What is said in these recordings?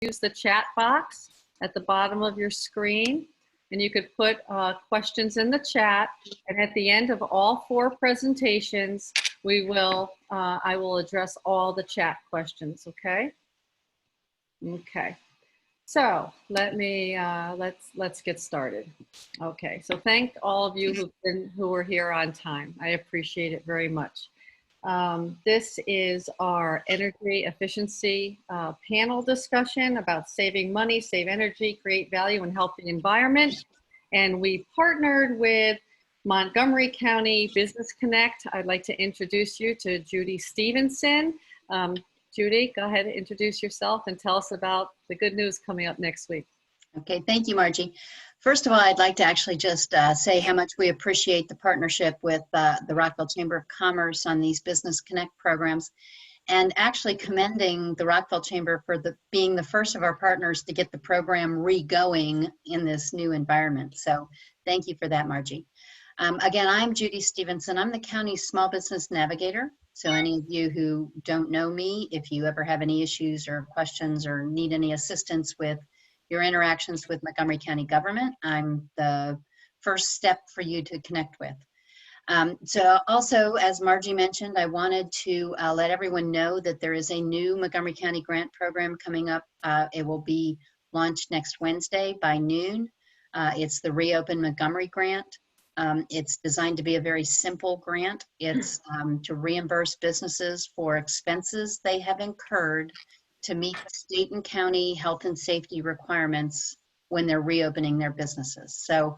use the chat box at the bottom of your screen, and you could put questions in the chat. And at the end of all 4 presentations, I will address all the chat questions. Okay. Okay. So let's get started. Okay. So thank all of you who were here on time. I appreciate it very much. This is our energy efficiency panel discussion about saving money, save energy, create value, and help the environment. And we partnered with Montgomery County Business Connect. I'd like to introduce you to Judy Stevenson. Judy, go ahead and introduce yourself and tell us about the good news coming up next week. Okay, thank you, Margie. First of all, I'd like to actually just say how much we appreciate the partnership with the Rockville Chamber of Commerce on these Business Connect programs, and actually commending the Rockville Chamber for being the first of our partners to get the program re-going in this new environment. So thank you for that, Margie. Again, I'm Judy Stevenson. I'm the county's small business navigator. So any of you who don't know me, if you ever have any issues or questions or need any assistance with your interactions with Montgomery County government, I'm the first step for you to connect with. So also, as Margie mentioned, I wanted to let everyone know that there is a new Montgomery County grant program coming up. It will be launched next Wednesday by noon. It's the Reopen Montgomery Grant. It's designed to be a very simple grant. It's to reimburse businesses for expenses they have incurred to meet the state and county health and safety requirements when they're reopening their businesses. So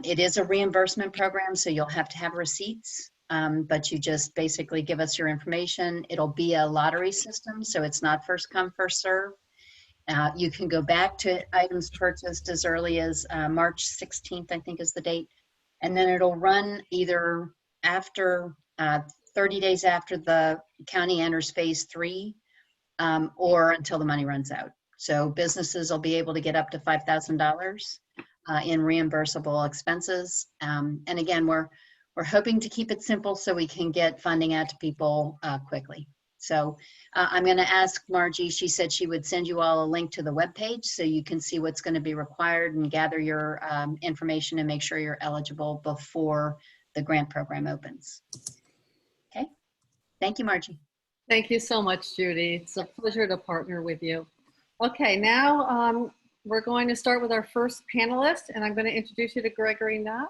it is a reimbursement program, so you'll have to have receipts, but you just basically give us your information. It'll be a lottery system, so it's not first come, first serve. You can go back to items purchased as early as March 16th, I think is the date. And then it'll run either after 30 days after the county enters phase 3 or until the money runs out. So businesses will be able to get up to $5,000 in reimbursable expenses. And again, we're hoping to keep it simple so we can get funding out to people quickly. So I'm going to ask Margie, she said she would send you all a link to the webpage so you can see what's going to be required and gather your information and make sure you're eligible before the grant program opens. Okay, thank you, Margie. Thank you so much, Judy. It's a pleasure to partner with you. Okay, now we're going to start with our first panelist, and I'm going to introduce you to Gregory Knott.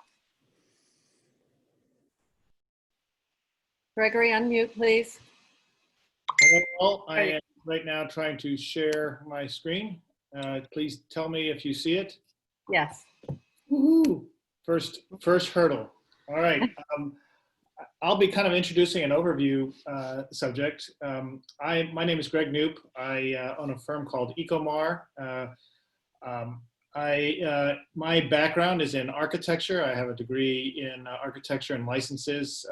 Gregory, unmute, please. Well, I am right now trying to share my screen. Please tell me if you see it. Yes. Woohoo! First hurdle. All right. I'll be kind of introducing an overview subject. My name is Greg Knoop. I own a firm called Ecomar. My background is in architecture. I have a degree in architecture and licenses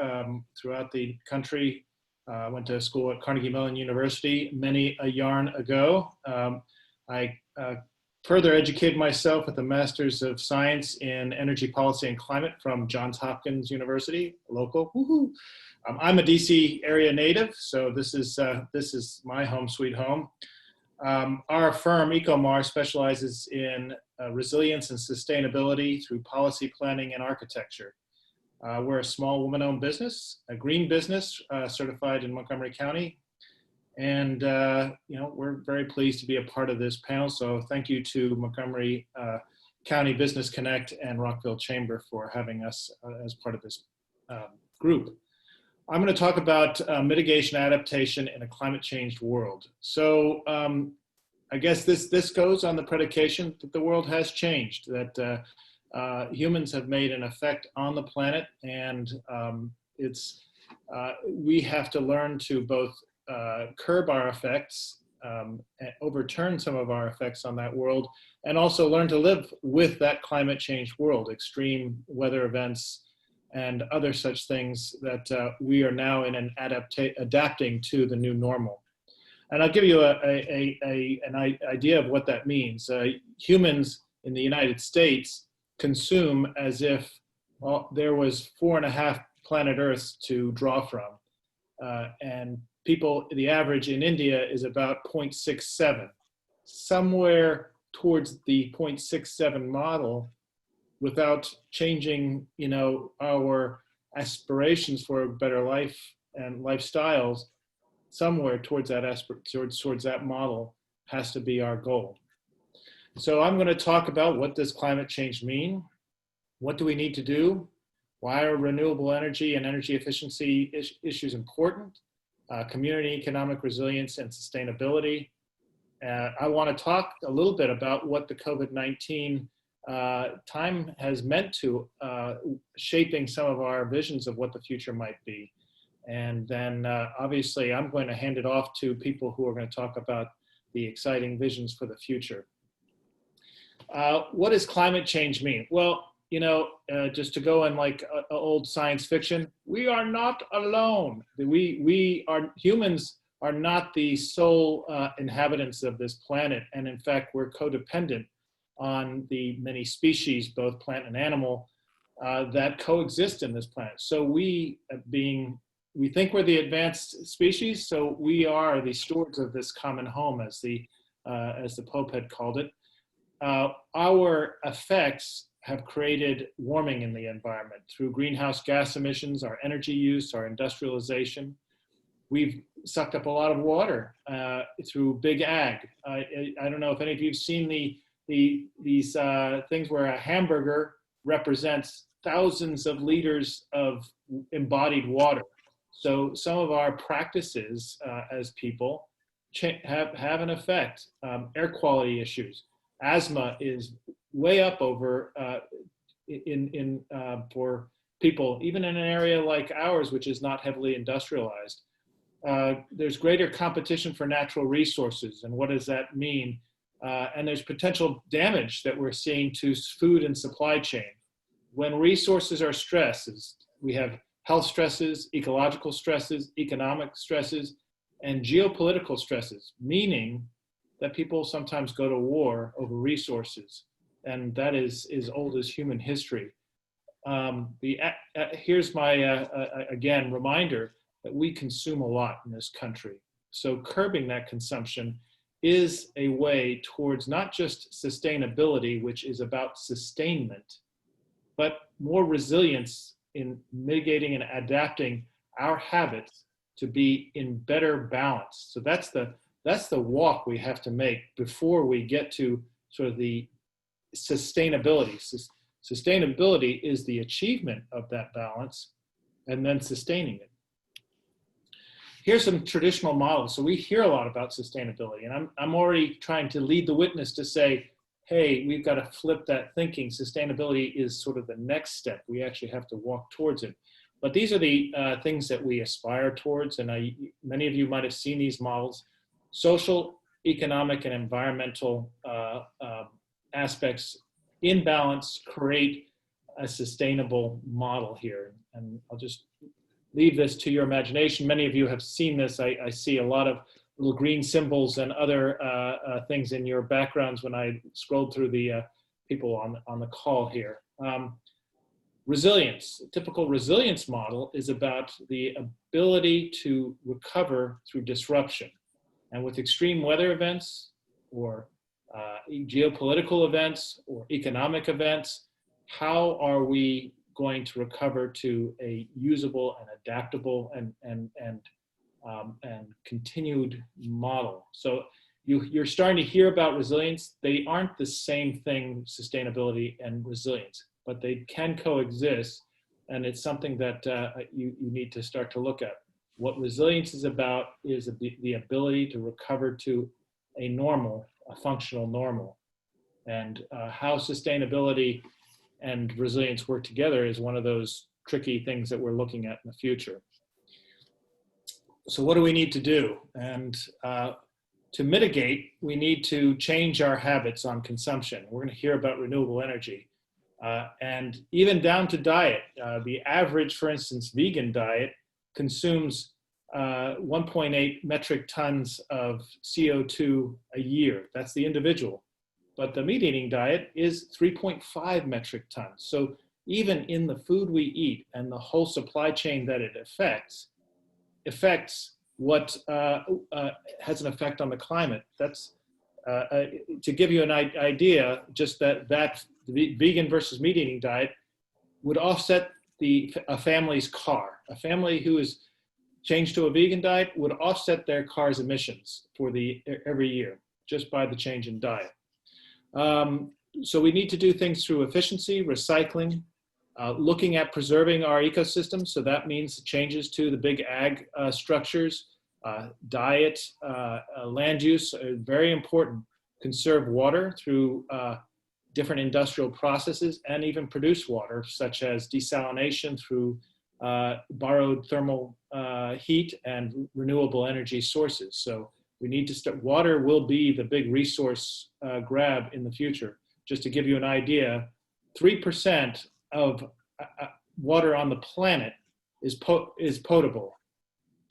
throughout the country. Went to school at Carnegie Mellon University many a yarn ago. I further educated myself with a Master's of Science in Energy Policy and Climate from Johns Hopkins University, local. Woohoo! I'm a DC area native, so this is my home sweet home. Our firm, Ecomar, specializes in resilience and sustainability through policy planning and architecture. We're a small woman-owned business, a green business certified in Montgomery County. And, we're very pleased to be a part of this panel. So thank you to Montgomery County Business Connect and Rockville Chamber for having us as part of this group. I'm going to talk about mitigation adaptation in a climate changed world. So I guess this goes on the predication that the world has changed, that humans have made an effect on the planet, and we have to learn to both curb our effects, overturn some of our effects on that world, and also learn to live with that climate change world, extreme weather events and other such things that we are now in an adapting to the new normal. And I'll give you an idea of what that means. Humans in the United States consume as if there was 4.5 planet Earths to draw from. And people, the average in India is about 0.67. somewhere towards the 0.67 model without changing, our aspirations for a better life and lifestyles. Somewhere towards that towards that model has to be our goal. So I'm going to talk about, what does climate change mean? What do we need to do? Why are renewable energy and energy efficiency issues important? Community economic resilience and sustainability. I want to talk a little bit about what the COVID-19 time has meant to shaping some of our visions of what the future might be. And then obviously I'm going to hand it off to people who are going to talk about the exciting visions for the future. What does climate change mean? Well, just to go in like old science fiction, we are not alone. Humans are not the sole inhabitants of this planet. And in fact, we're codependent on the many species, both plant and animal, that coexist in this planet. So we think we're the advanced species, so we are the stewards of this common home, as the Pope had called it. Our effects have created warming in the environment through greenhouse gas emissions, our energy use, our industrialization. We've sucked up a lot of water through big ag. I don't know if any of you have seen these things where a hamburger represents thousands of liters of embodied water. So some of our practices as people have an effect. Air quality issues. Asthma is way up over for people, even in an area like ours, which is not heavily industrialized. There's greater competition for natural resources. And what does that mean? And there's potential damage that we're seeing to food and supply chain. When resources are stressed, we have health stresses, ecological stresses, economic stresses, and geopolitical stresses, meaning that people sometimes go to war over resources. And that is as old as human history. Here's my, again, reminder that we consume a lot in this country. So curbing that consumption is a way towards not just sustainability, which is about sustainment, but more resilience in mitigating and adapting our habits to be in better balance. So that's the walk we have to make before we get to sort of the sustainability. Sustainability is the achievement of that balance and then sustaining it. Here's some traditional models. So we hear a lot about sustainability, and I'm already trying to lead the witness to say, hey, we've got to flip that thinking. Sustainability is sort of the next step. We actually have to walk towards it. But these are the things that we aspire towards, and many of you might have seen these models. Social, economic, and environmental aspects in balance create a sustainable model here. And I'll just leave this to your imagination. Many of you have seen this. I see a lot of little green symbols and other things in your backgrounds when I scrolled through the people on the call here. Resilience. A typical resilience model is about the ability to recover through disruption. And with extreme weather events or geopolitical events or economic events, how are we going to recover to a usable and adaptable and continued model? So you're starting to hear about resilience. They aren't the same thing, sustainability and resilience, but they can coexist. And it's something that you need to start to look at. What resilience is about is the ability to recover to a normal, a functional normal. And how sustainability and resilience work together is one of those tricky things that we're looking at in the future. So what do we need to do? And to mitigate, we need to change our habits on consumption. We're going to hear about renewable energy. And even down to diet. The average, for instance, vegan diet consumes 1.8 metric tons of CO2 a year. That's the individual. But the meat-eating diet is 3.5 metric tons. So even in the food we eat and the whole supply chain that it affects what has an effect on the climate. That's to give you an idea, just that the vegan versus meat eating diet would offset a family's car. A family who is changed to a vegan diet would offset their car's emissions for every year just by the change in diet. So we need to do things through efficiency, recycling, looking at preserving our ecosystem. So that means changes to the big ag structures, diet, land use are very important. Conserve water through different industrial processes and even produce water, such as desalination through borrowed thermal heat and renewable energy sources. So we need to start, water will be the big resource grab in the future. Just to give you an idea, 3% of water on the planet is potable.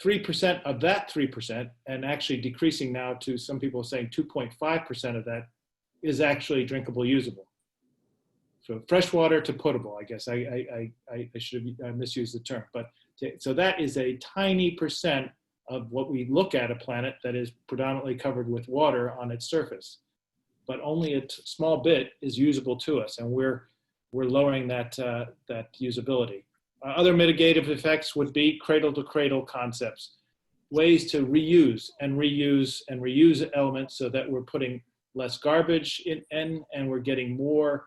3% of that 3%, and actually decreasing now to some people saying 2.5% of that is actually drinkable, usable. So fresh water to potable, I guess. I should have misused the term. But so that is a tiny percent of what we look at a planet that is predominantly covered with water on its surface. But only a small bit is usable to us, and we're lowering that usability. Other mitigative effects would be cradle-to-cradle concepts, ways to reuse and reuse and reuse elements so that we're putting less garbage in and we're getting more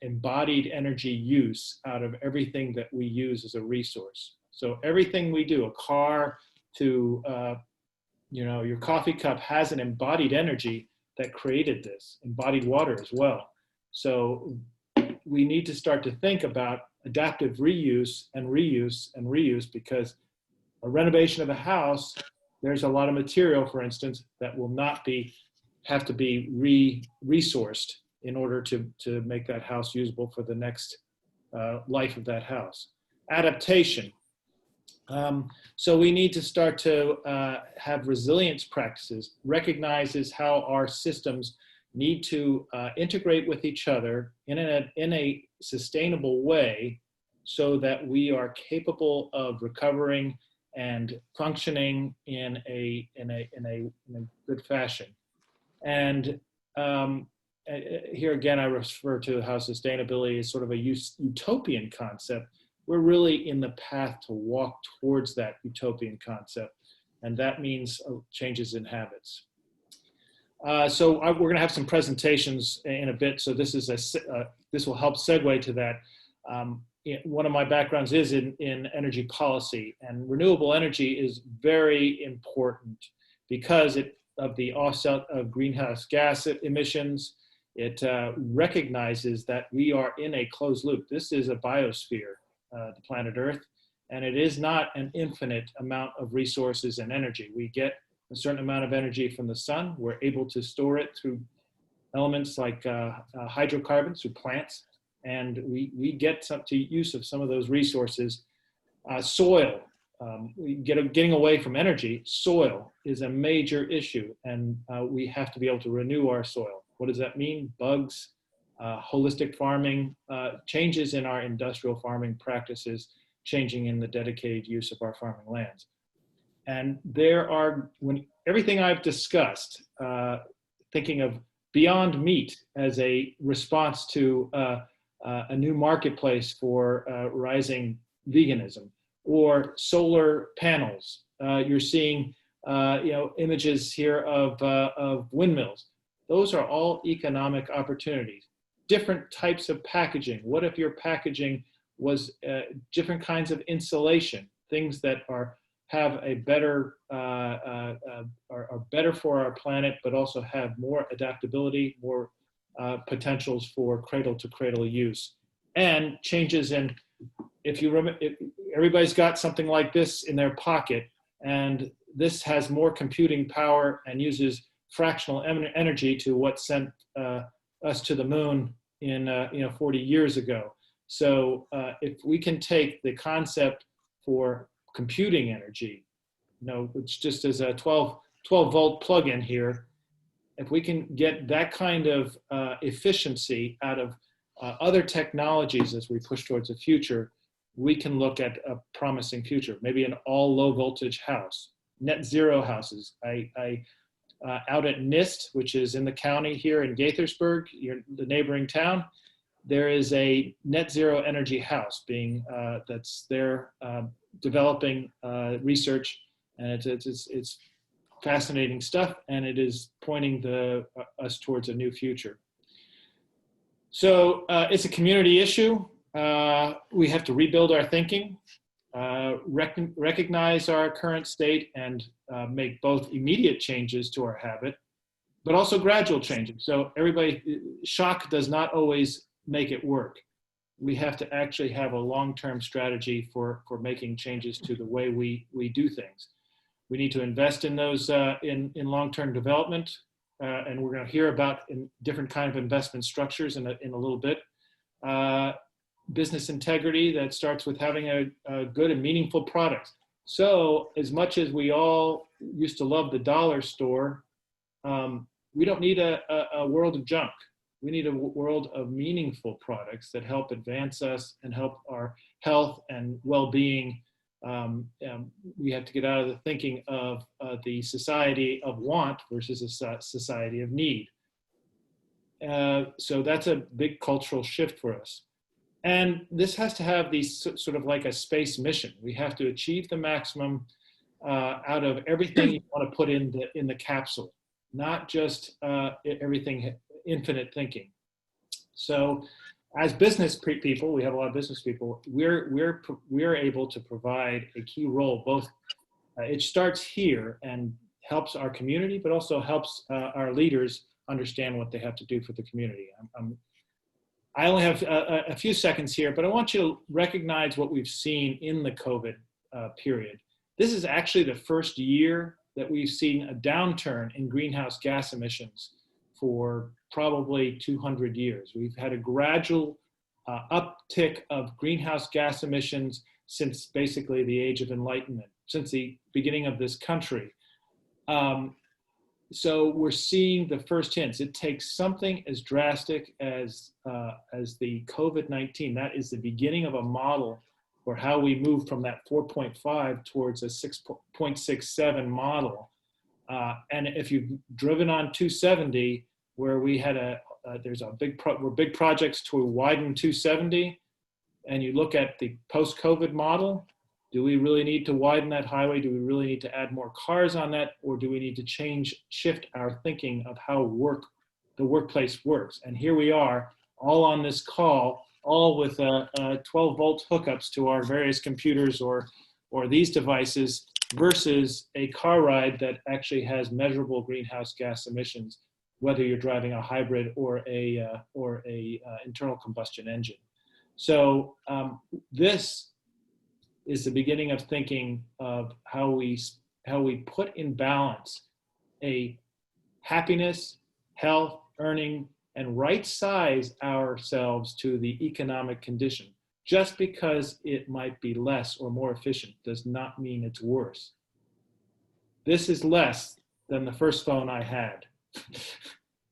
embodied energy use out of everything that we use as a resource. So everything we do, a car to your coffee cup, has an embodied energy that created this, embodied water as well. So we need to start to think about adaptive reuse and reuse and reuse, because a renovation of a house, there's a lot of material, for instance, that will not have to be resourced in order to make that house usable for the next life of that house. Adaptation. So we need to start to have resilience practices, recognizes how our systems need to integrate with each other in a sustainable way so that we are capable of recovering and functioning in a good fashion. And here again, I refer to how sustainability is sort of a utopian concept. We're really in the path to walk towards that utopian concept, and that means changes in habits. So we're going to have some presentations in a bit. So this will help segue to that. One of my backgrounds is in energy policy, and renewable energy is very important because of the offset of greenhouse gas emissions. It recognizes that we are in a closed loop. This is a biosphere, the planet Earth, and it is not an infinite amount of resources and energy. We get a certain amount of energy from the sun. We're able to store it through elements like hydrocarbons, through plants, and we get to use of some of those resources. Soil, getting away from energy, soil is a major issue, and we have to be able to renew our soil. What does that mean? Bugs, holistic farming, changes in our industrial farming practices, changing in the dedicated use of our farming lands. And when everything I've discussed, thinking of Beyond Meat as a response to a new marketplace for rising veganism, or solar panels. You're seeing images here of windmills. Those are all economic opportunities. Different types of packaging. What if your packaging was different kinds of insulation, things that have a better are better for our planet, but also have more adaptability, more potentials for cradle-to-cradle use, and changes in. If you remember, everybody's got something like this in their pocket, and this has more computing power and uses fractional energy to what sent us to the moon in 40 years ago. So if we can take the concept for computing energy, which just is a 12 volt plug-in here, if we can get that kind of efficiency out of other technologies as we push towards the future, we can look at a promising future, maybe an all low voltage house, net zero houses. I out at NIST, which is in the county here in Gaithersburg, the neighboring town, there is a net zero energy house that's there developing research, and it's fascinating stuff, and it is pointing us towards a new future. So it's a community issue. We have to rebuild our thinking, recognize our current state, and make both immediate changes to our habit, but also gradual changes. So shock does not always make it work. We have to actually have a long-term strategy for making changes to the way we do things. We need to invest in those in long-term development, and we're going to hear about different kind of investment structures in a little bit. Business integrity that starts with having a good and meaningful product. So as much as we all used to love the dollar store, we don't need a world of junk. We need a world of meaningful products that help advance us and help our health and well-being. We have to get out of the thinking of the society of want versus a society of need. So that's a big cultural shift for us. And this has to have these sort of like a space mission. We have to achieve the maximum out of everything you want to put in the capsule, not just everything, infinite thinking. So as business people, we have a lot of business people, we're able to provide a key role. Both it starts here and helps our community, but also helps our leaders understand what they have to do for the community. I only have a few seconds here, but I want you to recognize what we've seen in the COVID period. This is actually the first year that we've seen a downturn in greenhouse gas emissions for probably 200 years. We've had a gradual uptick of greenhouse gas emissions since basically the Age of Enlightenment, since the beginning of this country. So we're seeing the first hints. It takes something as drastic as the COVID-19. That is the beginning of a model for how we move from that 4.5 towards a 6.67 model. And if you've driven on 270, where we had there's a big projects to widen 270, and you look at the post-COVID model, do we really need to widen that highway? Do we really need to add more cars on that? Or do we need to shift our thinking of how the workplace works? And here we are, all on this call, all with 12-volt hookups to our various computers or these devices, versus a car ride that actually has measurable greenhouse gas emissions, whether you're driving a hybrid or a internal combustion engine. So this is the beginning of thinking of how we put in balance a happiness, health, earning, and right size ourselves to the economic condition. Just because it might be less or more efficient does not mean it's worse. This is less than the first phone I had.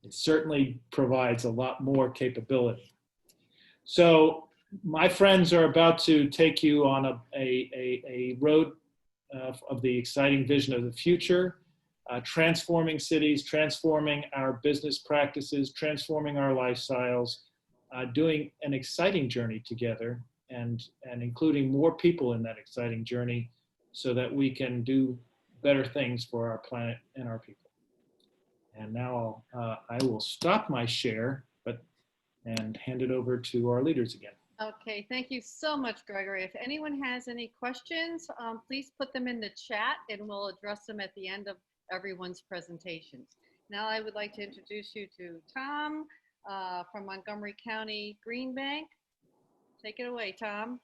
It certainly provides a lot more capability. So my friends are about to take you on a road of the exciting vision of the future, transforming cities, transforming our business practices, transforming our lifestyles, doing an exciting journey together, and including more people in that exciting journey so that we can do better things for our planet and our people. And now I will stop my share and hand it over to our leaders again. Okay, thank you so much, Gregory. If anyone has any questions, please put them in the chat and we'll address them at the end of everyone's presentations. Now I would like to introduce you to Tom from Montgomery County Green Bank. Take it away, Tom.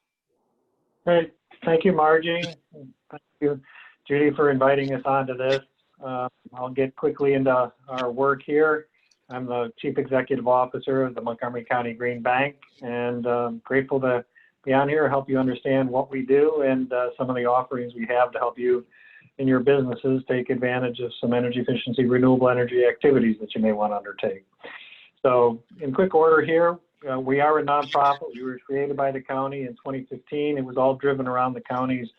Great. Thank you, Margie. Thank you, Judy, for inviting us onto this. I'll get quickly into our work here. I'm the Chief Executive Officer of the Montgomery County Green Bank, and grateful to be on here, help you understand what we do and some of the offerings we have to help you in your businesses take advantage of some energy efficiency, renewable energy activities that you may want to undertake. So in quick order here, we are a nonprofit. We were created by the county in 2015. It was all driven around the county's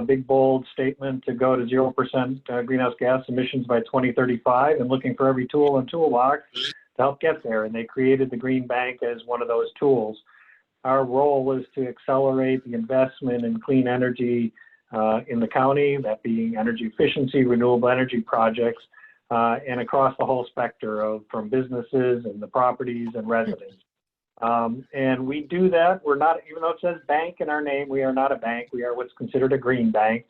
big bold statement to go to 0% greenhouse gas emissions by 2035 and looking for every tool and toolbox to help get there. And they created the Green Bank as one of those tools. Our role is to accelerate the investment in clean energy in the county, that being energy efficiency, renewable energy projects, and across the whole spectrum from businesses and the properties and residents. And we do that. We're not, even though it says bank in our name, we are not a bank. We are what's considered a green bank.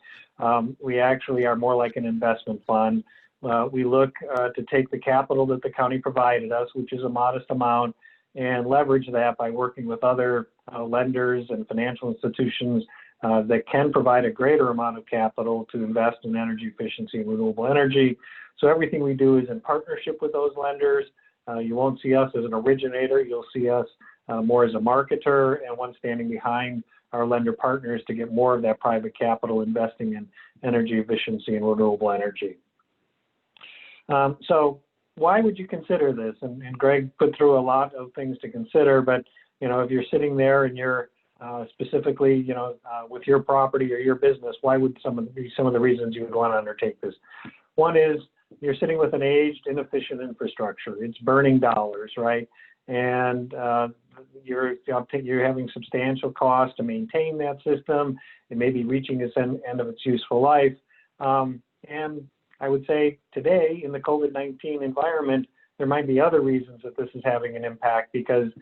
We actually are more like an investment fund. We look to take the capital that the county provided us, which is a modest amount, and leverage that by working with other lenders and financial institutions that can provide a greater amount of capital to invest in energy efficiency and renewable energy. So everything we do is in partnership with those lenders. You won't see us as an originator. You'll see us more as a marketer and one standing behind our lender partners to get more of that private capital investing in energy efficiency and renewable energy. So why would you consider this? And Greg put through a lot of things to consider, but if you're sitting there and you're specifically, with your property or your business, why would some of the reasons you would want to undertake this? One is you're sitting with an aged, inefficient infrastructure. It's burning dollars, right? And you're having substantial costs to maintain that system. It may be reaching its end of its useful life. And I would say today in the COVID-19 environment, there might be other reasons that this is having an impact because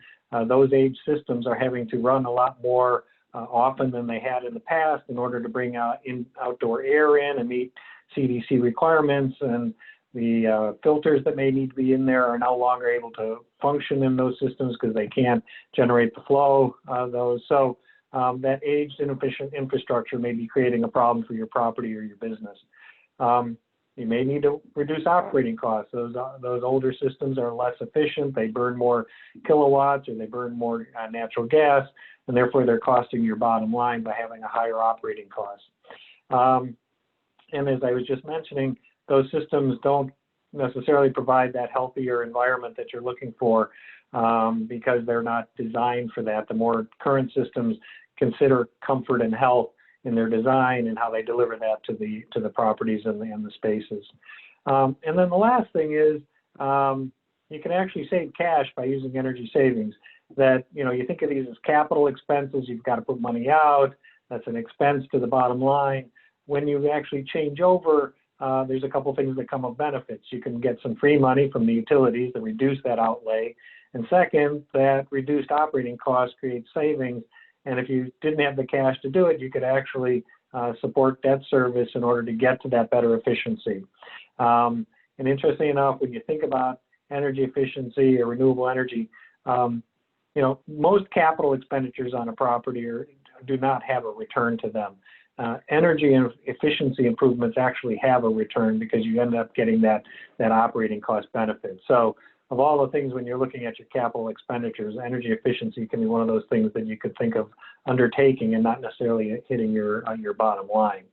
those aged systems are having to run a lot more often than they had in the past in order to bring outdoor air in and meet CDC requirements, and the filters that may need to be in there are no longer able to function in those systems because they can't generate the flow of those. So that aged, inefficient infrastructure may be creating a problem for your property or your business. You may need to reduce operating costs. Those older systems are less efficient. They burn more kilowatts or they burn more natural gas, and therefore they're costing your bottom line by having a higher operating cost. And as I was just mentioning, those systems don't necessarily provide that healthier environment that you're looking for because they're not designed for that. The more current systems consider comfort and health in their design and how they deliver that to the properties and the spaces. And then the last thing is you can actually save cash by using energy savings. That you think of these as capital expenses. You've got to put money out. That's an expense to the bottom line. When you actually change over, there's a couple things that come of benefits. You can get some free money from the utilities that reduce that outlay. And second, that reduced operating costs create savings. And if you didn't have the cash to do it, you could actually support debt service in order to get to that better efficiency. And interestingly enough, when you think about energy efficiency or renewable energy, most capital expenditures on a property do not have a return to them. Energy and efficiency improvements actually have a return because you end up getting that operating cost benefit. So of all the things when you're looking at your capital expenditures, energy efficiency can be one of those things that you could think of undertaking and not necessarily hitting your bottom line.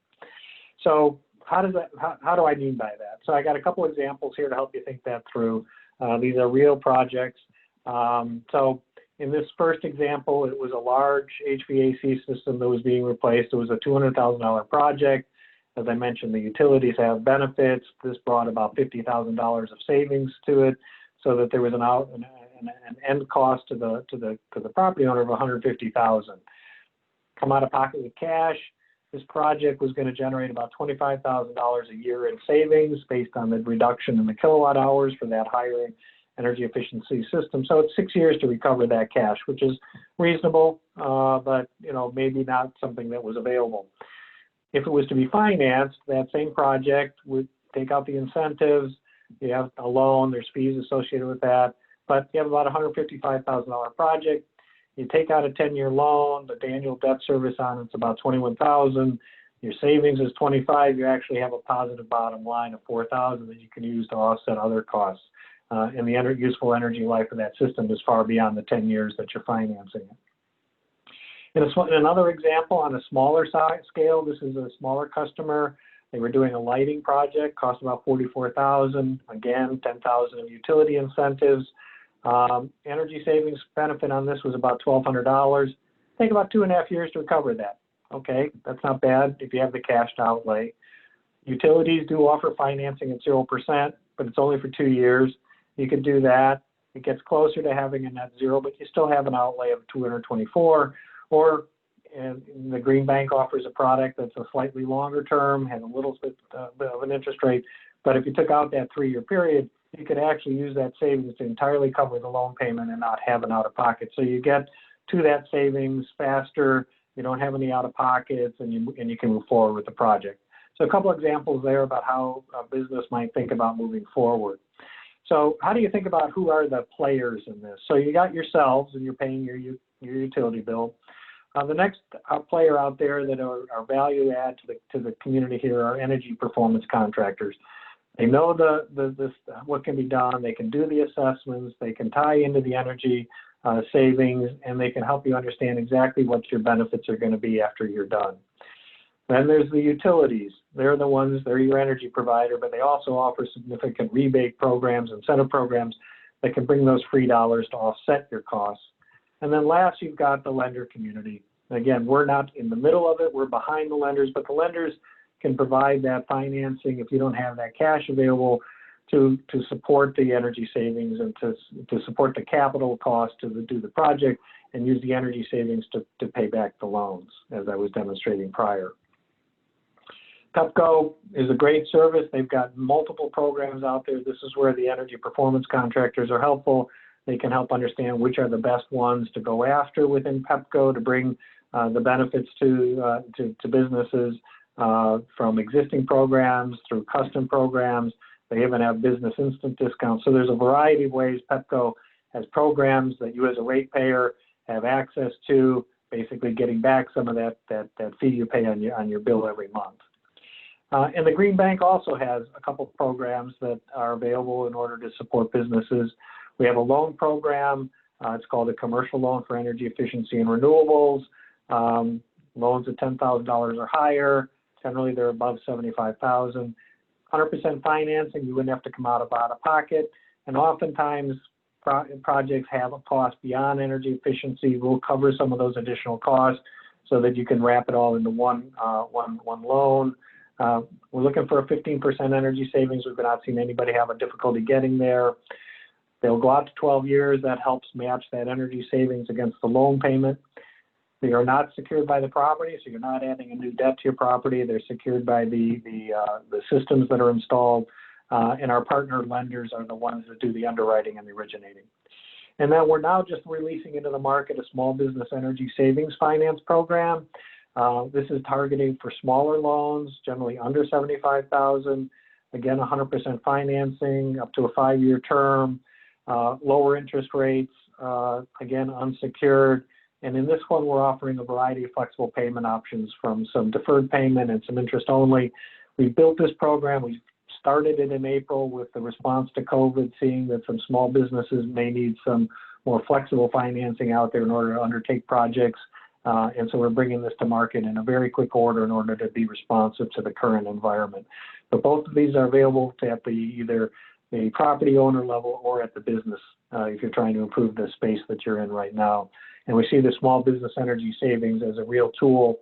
So how do I mean by that? So I got a couple examples here to help you think that through. These are real projects. So in this first example, it was a large HVAC system that was being replaced. It was a $200,000 project. As I mentioned, the utilities have benefits. This brought about $50,000 of savings to it, so that there was an end cost to the property owner of $150,000. Come out of pocket with cash. This project was going to generate about $25,000 a year in savings based on the reduction in the kilowatt hours for that higher energy efficiency system. So it's 6 years to recover that cash, which is reasonable, but maybe not something that was available. If it was to be financed, that same project would take out the incentives. You have a loan, there's fees associated with that, but you have about a $155,000 project. You take out a 10-year loan, the annual debt service on it's about $21,000. Your savings is $25,000. You actually have a positive bottom line of $4,000 that you can use to offset other costs. And the useful energy life of that system is far beyond the 10 years that you're financing it. In another example, on a smaller size scale, this is a smaller customer. They were doing a lighting project, cost about $44,000. Again, $10,000 of utility incentives. Energy savings benefit on this was about $1,200. Take about 2.5 years to recover that. Okay, that's not bad if you have the cash to outlay. Utilities do offer financing at 0%, but it's only for 2 years. You could do that. It gets closer to having a net zero, but you still have an outlay of 224. Or and the Green Bank offers a product that's a slightly longer term, has a little bit of an interest rate. But if you took out that 3-year period, you could actually use that savings to entirely cover the loan payment and not have an out of pocket. So you get to that savings faster. You don't have any out of pockets, and you can move forward with the project. So a couple examples there about how a business might think about moving forward. So how do you think about who are the players in this? So you got yourselves, and you're paying your utility bill. The next player out there that are value add to the community here are energy performance contractors. They know what can be done. They can do the assessments. They can tie into the energy savings, and they can help you understand exactly what your benefits are going to be after you're done. Then there's the utilities. They're your energy provider, but they also offer significant rebate programs, incentive programs that can bring those free dollars to offset your costs. And then last, you've got the lender community. Again, we're not in the middle of it. We're behind the lenders, but the lenders can provide that financing if you don't have that cash available to support the energy savings and to support the capital cost to do the project and use the energy savings to pay back the loans, as I was demonstrating prior. Pepco is a great service. They've got multiple programs out there. This is where the energy performance contractors are helpful. They can help understand which are the best ones to go after within Pepco to bring the benefits to businesses from existing programs through custom programs. They even have business instant discounts. So there's a variety of ways Pepco has programs that you as a ratepayer have access to, basically getting back some of that fee you pay on your bill every month. And the Green Bank also has a couple of programs that are available in order to support businesses. We have a loan program. It's called a commercial loan for energy efficiency and renewables. Loans at $10,000 or higher. Generally, they're above $75,000. 100% financing, you wouldn't have to come out of pocket. And oftentimes, projects have a cost beyond energy efficiency. We'll cover some of those additional costs so that you can wrap it all into one loan. We're looking for a 15% energy savings. We've not seen anybody have a difficulty getting there. They'll go out to 12 years. That helps match that energy savings against the loan payment. They are not secured by the property, so you're not adding a new debt to your property. They're secured by the systems that are installed, and our partner lenders are the ones that do the underwriting and the originating. And then we're now just releasing into the market a small business energy savings finance program. This is targeting for smaller loans, generally under $75,000. Again, 100% financing up to a 5-year term, lower interest rates, again, unsecured. And in this one, we're offering a variety of flexible payment options from some deferred payment and some interest only. We built this program. We started it in April with the response to COVID, seeing that some small businesses may need some more flexible financing out there in order to undertake projects. And so we're bringing this to market in a very quick order in order to be responsive to the current environment. But both of these are available at either the property owner level or at the business if you're trying to improve the space that you're in right now. And we see the small business energy savings as a real tool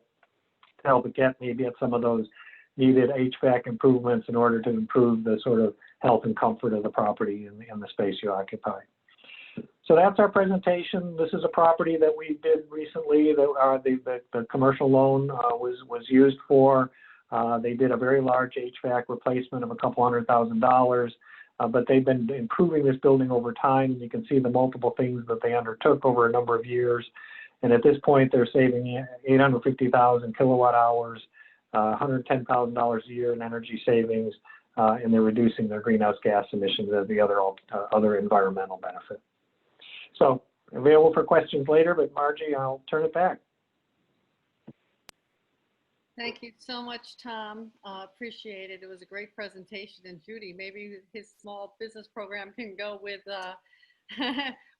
to help get maybe at some of those needed HVAC improvements in order to improve the sort of health and comfort of the property and the space you occupy. So that's our presentation. This is a property that we did recently that the commercial loan was used for. They did a very large HVAC replacement of a couple $100,000. But they've been improving this building over time. And you can see the multiple things that they undertook over a number of years. And at this point, they're saving 850,000 kilowatt hours, $110,000 a year in energy savings, and they're reducing their greenhouse gas emissions as the other environmental benefit. So available for questions later, but Margie, I'll turn it back. Thank you so much, Tom. Appreciate it. It was a great presentation. And Judy, maybe his small business program can go with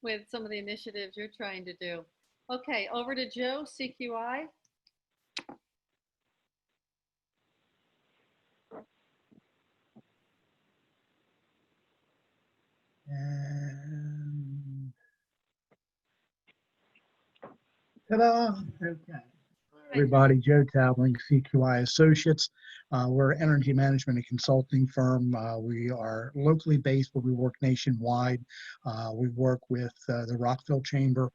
with some of the initiatives you're trying to do. Okay, over to Joe, CQI. Ta-da! Okay. everybody. Joe Tabling, CQI Associates. We're an energy management and consulting firm. We are locally based, but we work nationwide. We work with the Rockville Chamber,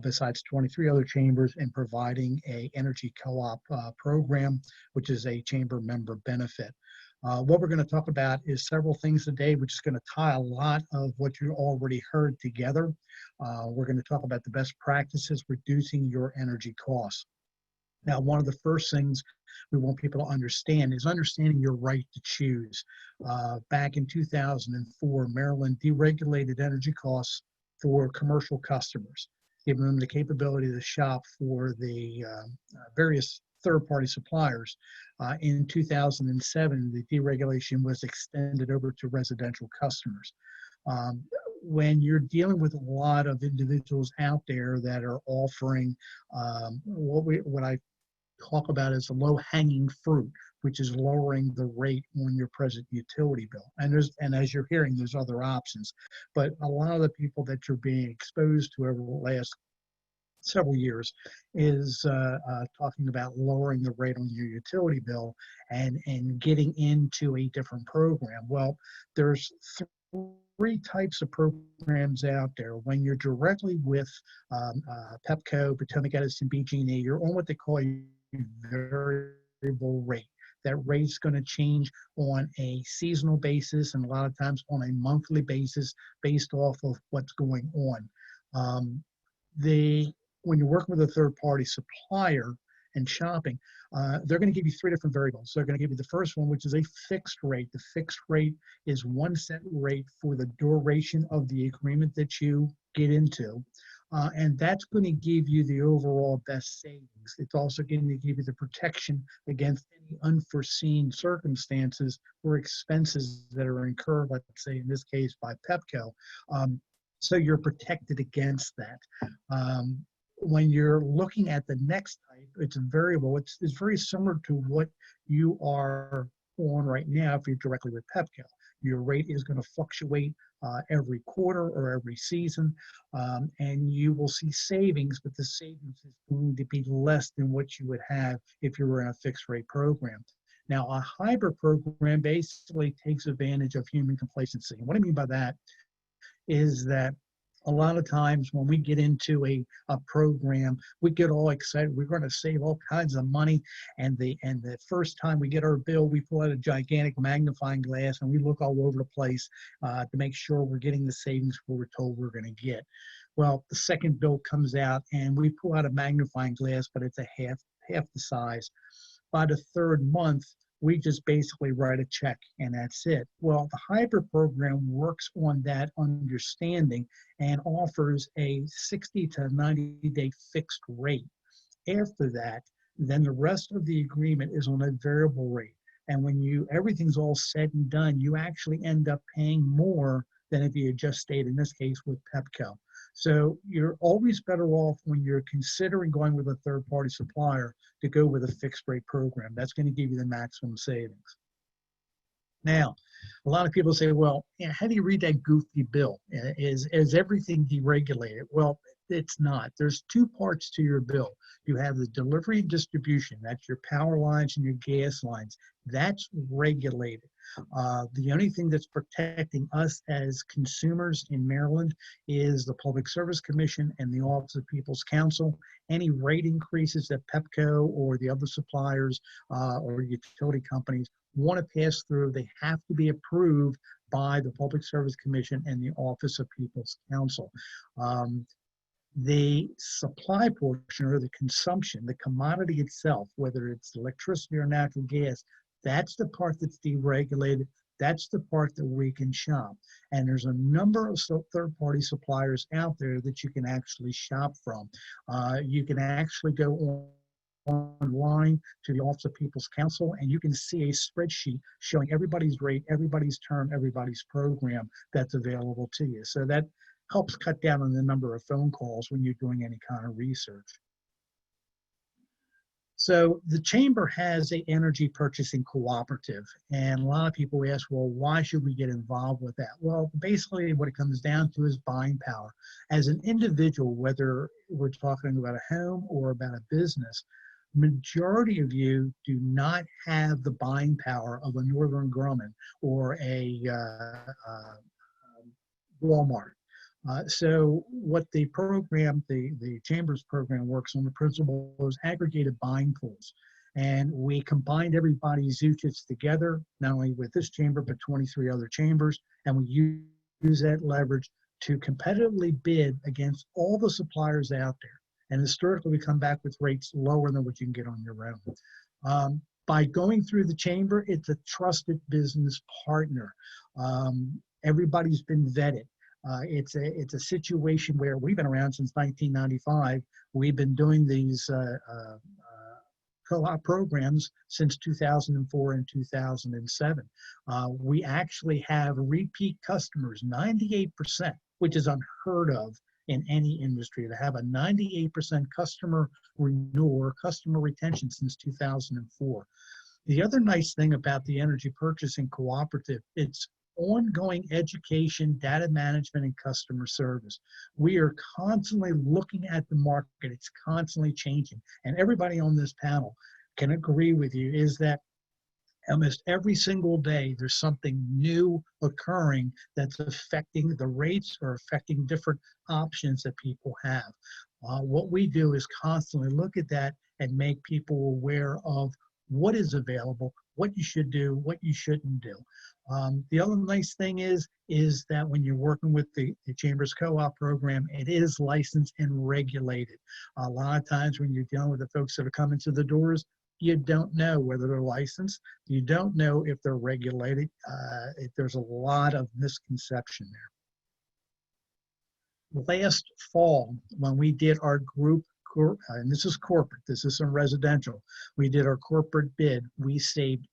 besides 23 other chambers, in providing a energy co-op program, which is a chamber member benefit. What we're going to talk about is several things today, which is going to tie a lot of what you already heard together. We're going to talk about the best practices reducing your energy costs. Now, one of the first things we want people to understand is understanding your right to choose. Back in 2004, Maryland deregulated energy costs for commercial customers, giving them the capability to shop for the various third-party suppliers. In 2007, the deregulation was extended over to residential customers. When you're dealing with a lot of individuals out there that are offering what I talk about as a low-hanging fruit, which is lowering the rate on your present utility bill. And as you're hearing, there's other options. But a lot of the people that you're being exposed to over the last several years is talking about lowering the rate on your utility bill and getting into a different program. Well, there's three types of programs out there. When you're directly with Pepco, Potomac Edison, BG&E, you're on what they call a variable rate. That rate's going to change on a seasonal basis and a lot of times on a monthly basis based off of what's going on. When you're working with a third-party supplier and shopping, they're going to give you three different variables. They're going to give you the first one, which is a fixed rate. The fixed rate is 1 cent rate for the duration of the agreement that you get into. And that's going to give you the overall best savings. It's also going to give you the protection against any unforeseen circumstances or expenses that are incurred, let's say in this case by Pepco. So you're protected against that. When you're looking at the next type, it's a variable. It's very similar to what you are on right now if you're directly with Pepco. Your rate is going to fluctuate every quarter or every season, and you will see savings, but the savings is going to be less than what you would have if you were in a fixed rate program. Now, a hybrid program basically takes advantage of human complacency. And what I mean by that is that a lot of times when we get into a program, we get all excited. We're going to save all kinds of money. And the first time we get our bill, we pull out a gigantic magnifying glass and we look all over the place to make sure we're getting the savings we're told we're going to get. Well, the second bill comes out and we pull out a magnifying glass, but it's a half the size. By the third month, we just basically write a check and that's it. Well, the hybrid program works on that understanding and offers a 60 to 90-day fixed rate. After that, then the rest of the agreement is on a variable rate. And when everything's all said and done, you actually end up paying more than if you had just stayed, in this case, with Pepco. So you're always better off when you're considering going with a third-party supplier to go with a fixed rate program. That's going to give you the maximum savings. Now, a lot of people say, well, how do you read that goofy bill? Is everything deregulated? Well, it's not. There's two parts to your bill. You have the delivery and distribution. That's your power lines and your gas lines. That's regulated. The only thing that's protecting us as consumers in Maryland is the Public Service Commission and the Office of People's Counsel. Any rate increases that Pepco or the other suppliers or utility companies want to pass through, they have to be approved by the Public Service Commission and the Office of People's Counsel. The supply portion or the consumption, the commodity itself, whether it's electricity or natural gas, that's the part that's deregulated. That's the part that we can shop. And there's a number of third-party suppliers out there that you can actually shop from. You can actually go online to the Office of People's Counsel, and you can see a spreadsheet showing everybody's rate, everybody's term, everybody's program that's available to you. So that helps cut down on the number of phone calls when you're doing any kind of research. So the Chamber has an energy purchasing cooperative, and a lot of people ask, well, why should we get involved with that? Well, basically what it comes down to is buying power. As an individual, whether we're talking about a home or about a business, majority of you do not have the buying power of a Northern Grumman or a Walmart. So what the program, the Chambers program works on the principle is aggregated buying pools. And we combined everybody's UCHITs together, not only with this chamber, but 23 other chambers. And we use that leverage to competitively bid against all the suppliers out there. And historically, we come back with rates lower than what you can get on your own. By going through the chamber, it's a trusted business partner. Everybody's been vetted. It's a situation where we've been around since 1995. We've been doing these co-op programs since 2004 and 2007. We actually have repeat customers, 98%, which is unheard of in any industry, to have a 98% customer renewal or customer retention since 2004. The other nice thing about the Energy Purchasing Cooperative, it's ongoing education, data management, and customer service. We are constantly looking at the market. It's constantly changing. And everybody on this panel can agree with you is that almost every single day there's something new occurring that's affecting the rates or affecting different options that people have. What we do is constantly look at that and make people aware of what is available, what you should do, what you shouldn't do. The other nice thing is that when you're working with the Chambers Co-op program, it is licensed and regulated. A lot of times when you're dealing with the folks that are coming to the doors, you don't know whether they're licensed. You don't know if they're regulated. There's a lot of misconception there. Last fall, when we did our group, and this is corporate, this isn't residential, we did our corporate bid, we saved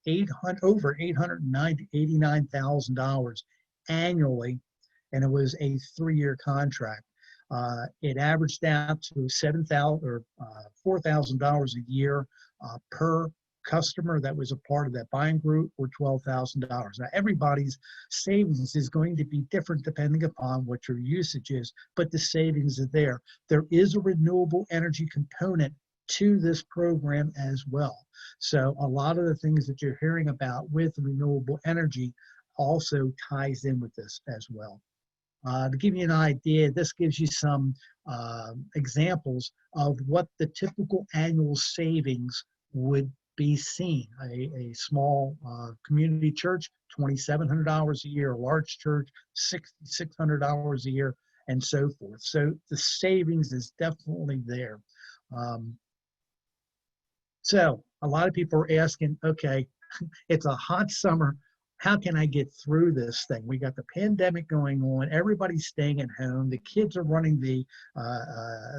over $889,000 annually, and it was a 3-year contract. It averaged out to $7,000 or $4,000 a year per customer that was a part of that buying group, or $12,000. Now, everybody's savings is going to be different depending upon what your usage is, but the savings are there. There is a renewable energy component to this program as well. So a lot of the things that you're hearing about with renewable energy also ties in with this as well. To give you an idea, this gives you some examples of what the typical annual savings would be seen. A small community church, $2,700 a year, a large church, $6,600 a year, and so forth. So the savings is definitely there. So a lot of people are asking, okay, it's a hot summer. How can I get through this thing? We got the pandemic going on. Everybody's staying at home. The kids are running the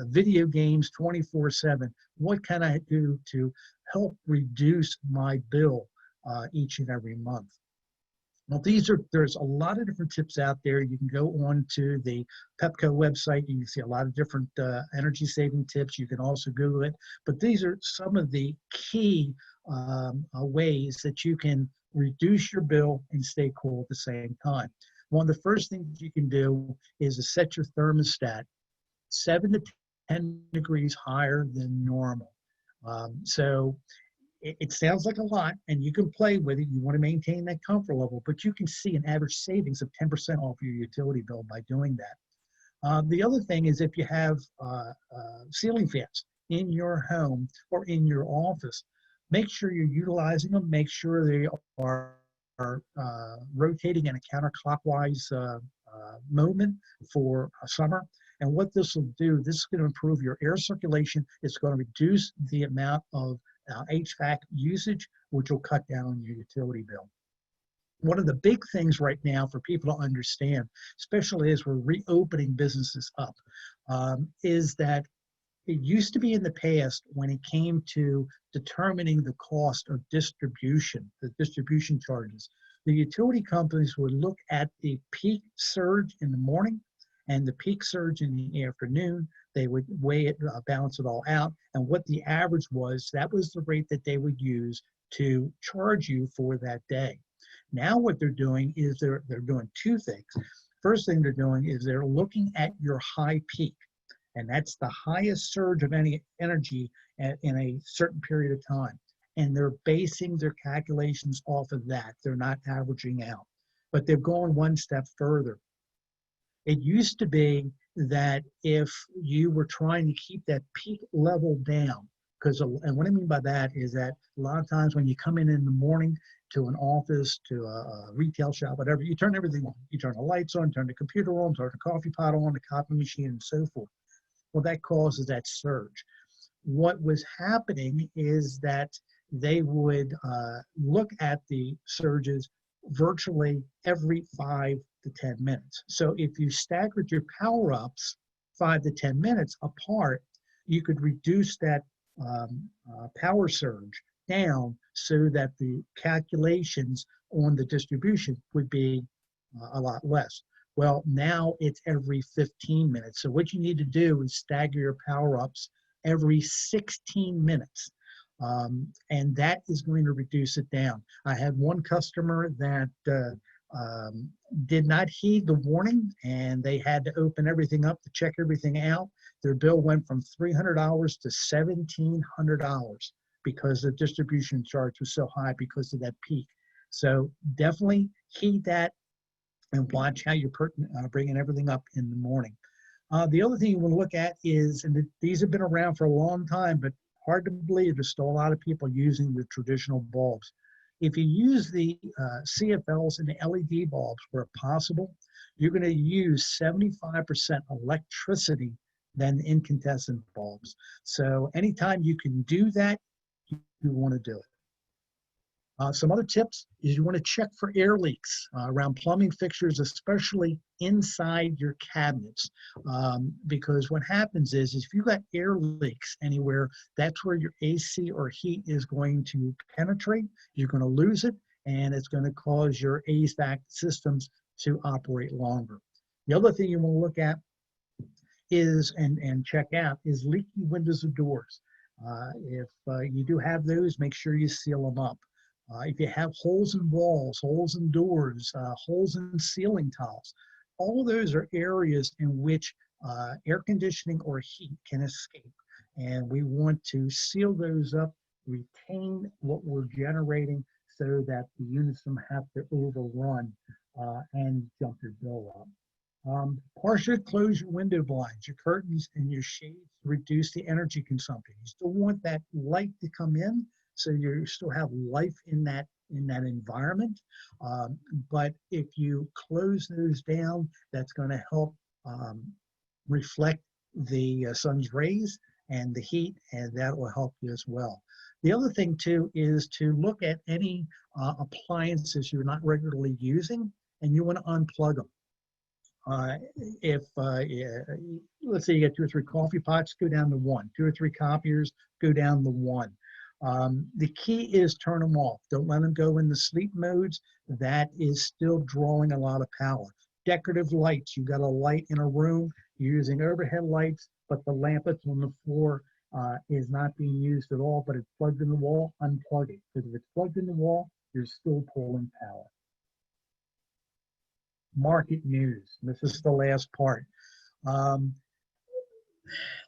video games 24/7. What can I do to help reduce my bill each and every month? Well, there's a lot of different tips out there. You can go on to the Pepco website. You can see a lot of different energy saving tips. You can also Google it. But these are some of the key ways that you can reduce your bill and stay cool at the same time. One of the first things you can do is to set your thermostat 7 to 10 degrees higher than normal. So it sounds like a lot, and you can play with it. You want to maintain that comfort level, but you can see an average savings of 10% off your utility bill by doing that. The other thing is if you have ceiling fans in your home or in your office, make sure you're utilizing them. Make sure they are rotating in a counterclockwise movement for summer. And what this will do, this is going to improve your air circulation. It's going to reduce the amount of HVAC usage, which will cut down on your utility bill. One of the big things right now for people to understand, especially as we're reopening businesses up, is that it used to be in the past when it came to determining the cost of distribution, the distribution charges, the utility companies would look at the peak surge in the morning and the peak surge in the afternoon. They would weigh it, balance it all out, and what the average was, that was the rate that they would use to charge you for that day. Now what they're doing is they're doing two things. First thing they're doing is they're looking at your high peak. And that's the highest surge of any energy in a certain period of time. And they're basing their calculations off of that. They're not averaging out, but they've gone one step further. It used to be that if you were trying to keep that peak level down, and what I mean by that is that a lot of times when you come in the morning to an office, to a retail shop, whatever, you turn everything on. You turn the lights on, turn the computer on, turn the coffee pot on, the copy machine, and so forth. Well, that causes that surge. What was happening is that they would look at the surges virtually every 5 to 10 minutes. So if you staggered your power-ups 5 to 10 minutes apart, you could reduce that power surge down so that the calculations on the distribution would be a lot less. Well, now it's every 15 minutes. So what you need to do is stagger your power-ups every 16 minutes. And that is going to reduce it down. I had one customer that did not heed the warning, and they had to open everything up to check everything out. Their bill went from $300 to $1,700 because the distribution charge was so high because of that peak. So definitely heed that and watch how you're bringing everything up in the morning. The other thing you want to look at is, and these have been around for a long time, but hard to believe there's still a lot of people using the traditional bulbs. If you use the CFLs and the LED bulbs where possible, you're going to use 75% electricity than the incandescent bulbs. So anytime you can do that, you want to do it. Some other tips is you want to check for air leaks around plumbing fixtures, especially inside your cabinets. Because what happens is if you've got air leaks anywhere, that's where your AC or heat is going to penetrate. You're going to lose it, and it's going to cause your HVAC systems to operate longer. The other thing you want to look at is, and check out, is leaky windows or doors. If you do have those, make sure you seal them up. If you have holes in walls, holes in doors, holes in ceiling tiles, all those are areas in which air conditioning or heat can escape. And we want to seal those up, retain what we're generating so that the units don't have to overrun and jump your bill up. Partially close your window blinds, your curtains, and your shades to reduce the energy consumption. You still want that light to come in, so you still have life in that environment. But if you close those down, that's going to help reflect the sun's rays and the heat, and that will help you as well. The other thing too is to look at any appliances you're not regularly using, and you want to unplug them. Let's say you got 2 or 3 coffee pots, go down to 1. 2 or 3 copiers, go down to 1. The key is turn them off. Don't let them go in the sleep modes. That is still drawing a lot of power. Decorative lights. You've got a light in a room. You're using overhead lights, but the lamp that's on the floor is not being used at all, but it's plugged in the wall. Unplug it. Because if it's plugged in the wall, you're still pulling power. Market news. This is the last part.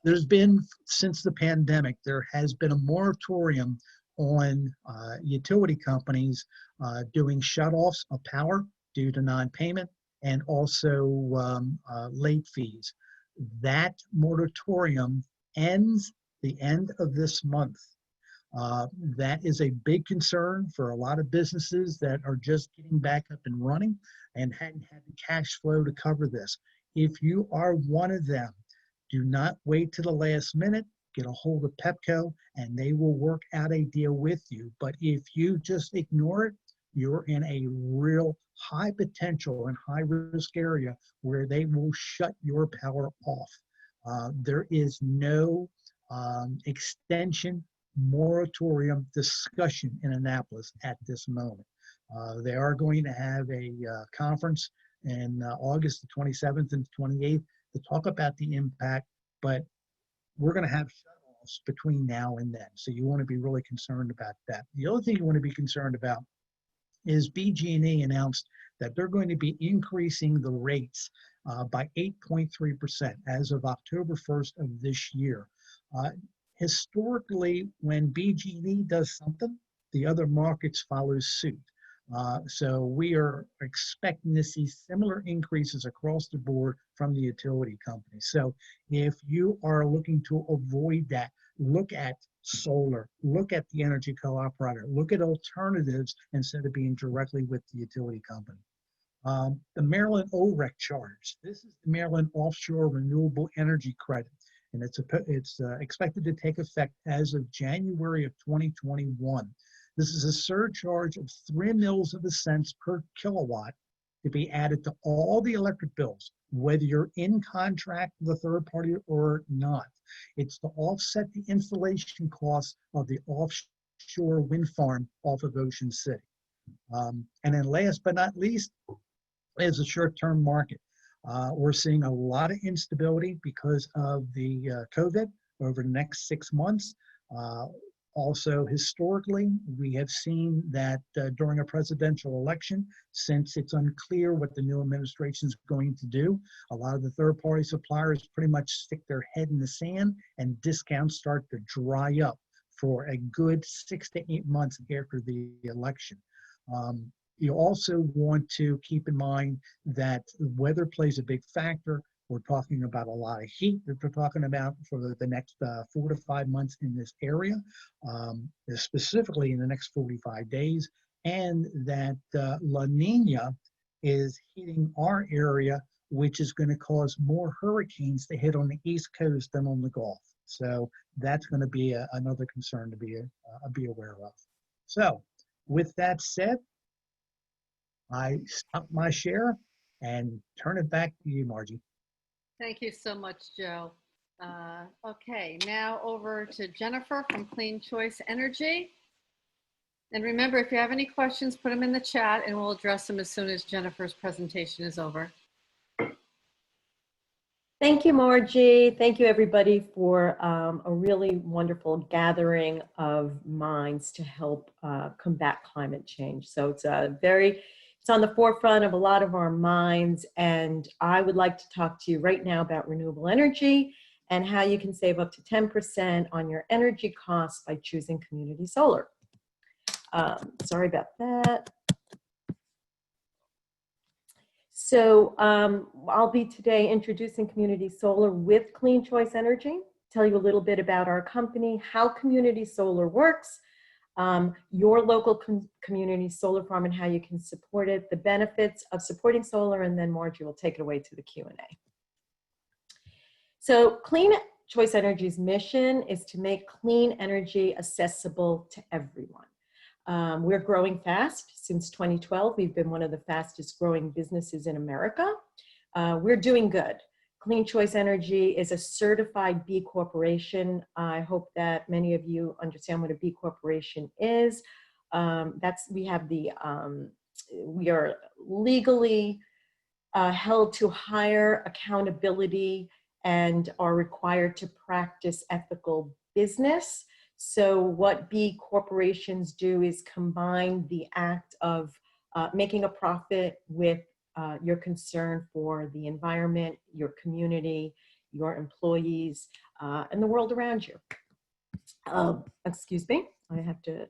There's been, since the pandemic, there has been a moratorium on utility companies doing shutoffs of power due to non-payment and also late fees. That moratorium ends the end of this month. That is a big concern for a lot of businesses that are just getting back up and running and hadn't had the cash flow to cover this. If you are one of them, do not wait to the last minute. Get a hold of Pepco and they will work out a deal with you. But if you just ignore it, you're in a real high potential and high risk area where they will shut your power off. There is no extension moratorium discussion in Annapolis at this moment. They are going to have a conference in August the 27th and 28th to talk about the impact, but we're going to have shutoffs between now and then. So you want to be really concerned about that. The other thing you want to be concerned about is BG&E announced that they're going to be increasing the rates by 8.3% as of October 1st of this year. Historically, when BGE does something, the other markets follow suit. So we are expecting to see similar increases across the board from the utility companies. So if you are looking to avoid that, look at solar, look at the energy co-operator, look at alternatives instead of being directly with the utility company. The Maryland OREC charge. This is the Maryland Offshore Renewable Energy Credit, and it's expected to take effect as of January of 2021. This is a surcharge of 3 mils of a cents per kilowatt to be added to all the electric bills, whether you're in contract with a third party or not. It's to offset the installation costs of the offshore wind farm off of Ocean City. And then last but not least is the short-term market. We're seeing a lot of instability because of the COVID over the next 6 months. Also, historically, we have seen that during a presidential election, since it's unclear what the new administration is going to do, a lot of the third-party suppliers pretty much stick their head in the sand and discounts start to dry up for a good 6 to 8 months after the election. You also want to keep in mind that weather plays a big factor. We're talking about a lot of heat that we're talking about for the next 4 to 5 months in this area, specifically in the next 45 days, and that La Nina is hitting our area, which is going to cause more hurricanes to hit on the East Coast than on the Gulf. So that's going to be another concern to be aware of. So with that said, I stop my share and turn it back to you, Margie. Thank you so much, Joe. Okay, now over to Jennifer from Clean Choice Energy. And remember, if you have any questions, put them in the chat and we'll address them as soon as Jennifer's presentation is over. Thank you, Margie. Thank you, everybody, for a really wonderful gathering of minds to help combat climate change. So it's on the forefront of a lot of our minds, and I would like to talk to you right now about renewable energy and how you can save up to 10% on your energy costs by choosing community solar. Sorry about that. So I'll be today introducing community solar with Clean Choice Energy, tell you a little bit about our company, how community solar works, your local community solar farm and how you can support it, the benefits of supporting solar, and then Margie will take it away to the Q&A. So Clean Choice Energy's mission is to make clean energy accessible to everyone. We're growing fast. Since 2012, we've been one of the fastest growing businesses in America. We're doing good. Clean Choice Energy is a certified B Corporation. I hope that many of you understand what a B Corporation is. We are legally held to higher accountability and are required to practice ethical business. So what B corporations do is combine the act of making a profit with your concern for the environment, your community, your employees, and the world around you. Excuse me, I have to,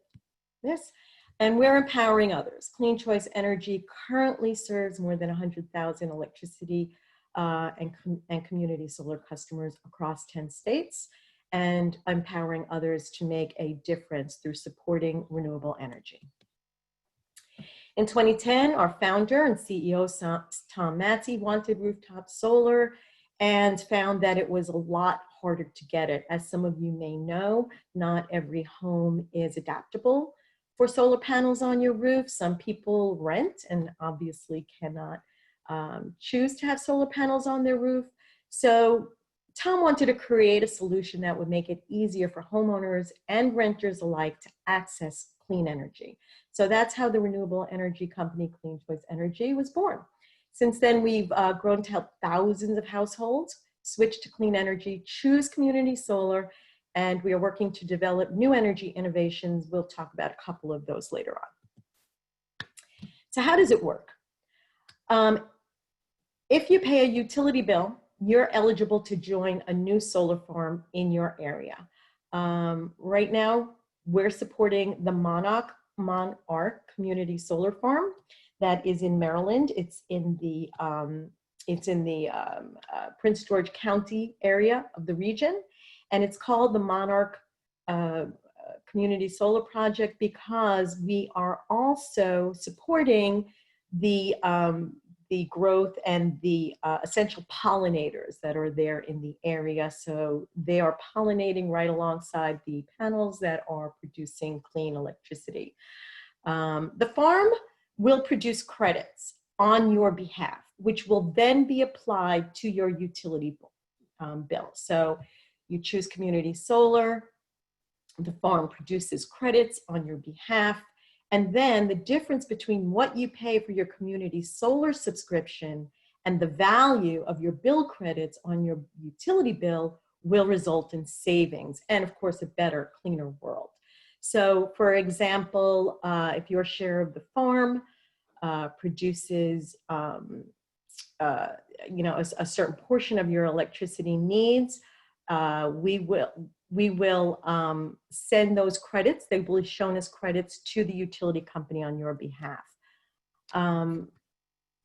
this. And we're empowering others. Clean Choice Energy currently serves more than 100,000 electricity and community solar customers across 10 states, and empowering others to make a difference through supporting renewable energy. In 2010, our founder and CEO, Tom Matzey, wanted rooftop solar and found that it was a lot harder to get it. As some of you may know, not every home is adaptable for solar panels on your roof. Some people rent and obviously cannot choose to have solar panels on their roof. So Tom wanted to create a solution that would make it easier for homeowners and renters alike to access clean energy. So that's how the renewable energy company Clean Choice Energy was born. Since then, we've grown to help thousands of households switch to clean energy, choose community solar, and we are working to develop new energy innovations. We'll talk about a couple of those later on. So how does it work? If you pay a utility bill, you're eligible to join a new solar farm in your area. Right now, we're supporting the Monarch Community Solar Farm that is in Maryland. It's in the Prince George County area of the region, and it's called the Monarch Community Solar Project because we are also supporting the growth and the essential pollinators that are there in the area. So they are pollinating right alongside the panels that are producing clean electricity. The farm will produce credits on your behalf, which will then be applied to your utility bill. So you choose community solar, the farm produces credits on your behalf, and then the difference between what you pay for your community solar subscription and the value of your bill credits on your utility bill will result in savings and, of course, a better, cleaner world. So, for example, if your share of the farm produces a certain portion of your electricity needs, we will send those credits. They will be shown as credits to the utility company on your behalf.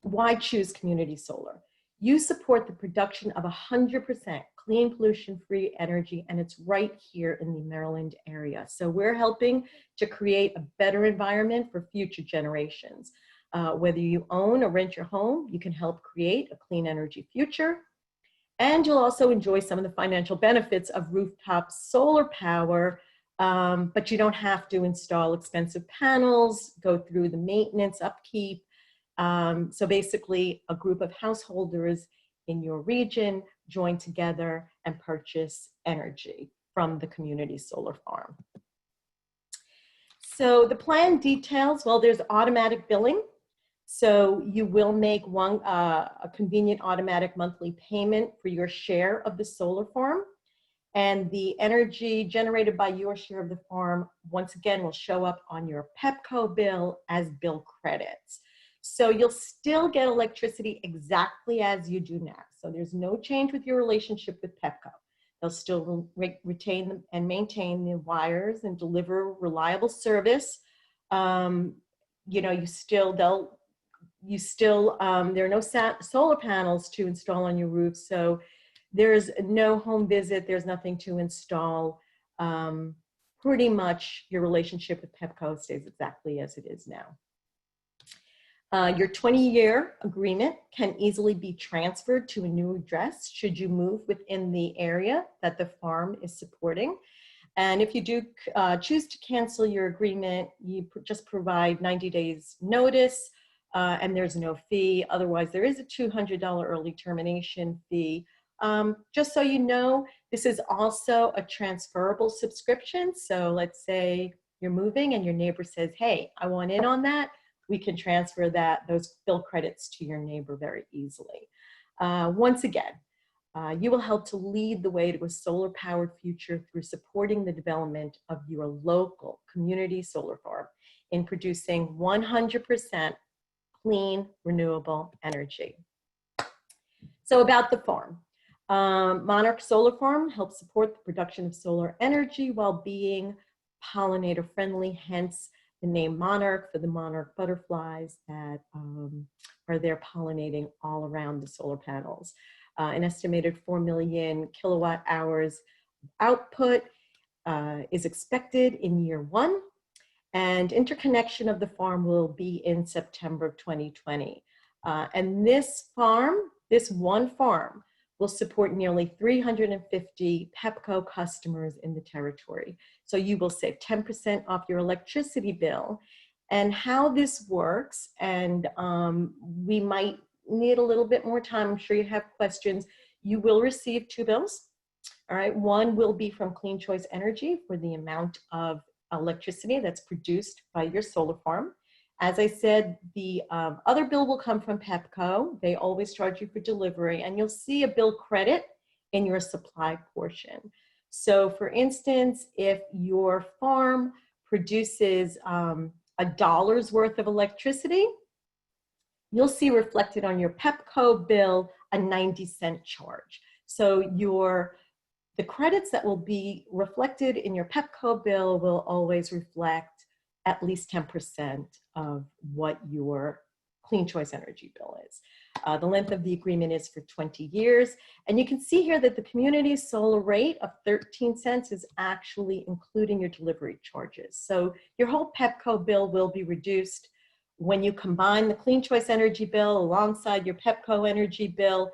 Why choose community solar? You support the production of 100% clean, pollution-free energy, and it's right here in the Maryland area. So we're helping to create a better environment for future generations. Whether you own or rent your home, you can help create a clean energy future. And you'll also enjoy some of the financial benefits of rooftop solar power, but you don't have to install expensive panels, go through the maintenance, upkeep. So basically, a group of householders in your region join together and purchase energy from the community solar farm. So the plan details, well, there's automatic billing. So you will make a convenient automatic monthly payment for your share of the solar farm. And the energy generated by your share of the farm, once again, will show up on your Pepco bill as bill credits. So you'll still get electricity exactly as you do now. So there's no change with your relationship with Pepco. They'll still retain and maintain the wires and deliver reliable service. There are no solar panels to install on your roof, so there's no home visit, there's nothing to install. Pretty much your relationship with Pepco stays exactly as it is now. Your 20-year agreement can easily be transferred to a new address should you move within the area that the farm is supporting. And if you do choose to cancel your agreement, you just provide 90 days notice, and there's no fee. Otherwise, there is a $200 early termination fee. Just so you know, this is also a transferable subscription. So let's say you're moving and your neighbor says, hey, I want in on that. We can transfer those bill credits to your neighbor very easily. Once again, you will help to lead the way to a solar-powered future through supporting the development of your local community solar farm in producing 100% clean, renewable energy. So about the farm. Monarch Solar Farm helps support the production of solar energy while being pollinator friendly, hence the name Monarch for the monarch butterflies that are there pollinating all around the solar panels. An estimated 4 million kilowatt hours output is expected in year 1, and interconnection of the farm will be in September of 2020. And this one farm, will support nearly 350 Pepco customers in the territory. So you will save 10% off your electricity bill. And how this works, and we might need a little bit more time, I'm sure you have questions. You will receive 2 bills. All right, one will be from Clean Choice Energy for the amount of electricity that's produced by your solar farm. As I said, the other bill will come from Pepco. They always charge you for delivery, and you'll see a bill credit in your supply portion. So for instance, if your farm produces $1 worth of electricity, you'll see reflected on your Pepco bill a 90-cent charge. So the credits that will be reflected in your Pepco bill will always reflect at least 10% of what your Clean Choice Energy bill is. The length of the agreement is for 20 years. And you can see here that the community solar rate of 13 cents is actually including your delivery charges. So your whole Pepco bill will be reduced when you combine the Clean Choice Energy bill alongside your Pepco energy bill.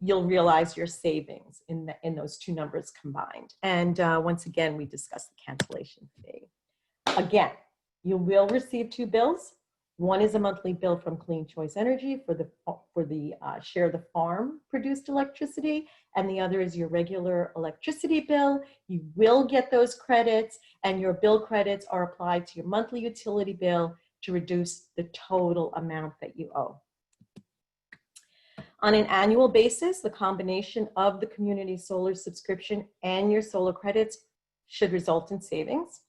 You'll realize your savings in those two numbers combined. And once again, we discussed the cancellation fee. Again, you will receive two bills. One is a monthly bill from Clean Choice Energy for the share of the farm produced electricity, and the other is your regular electricity bill. You will get those credits, and your bill credits are applied to your monthly utility bill to reduce the total amount that you owe. On an annual basis, the combination of the community solar subscription and your solar credits should result in savings.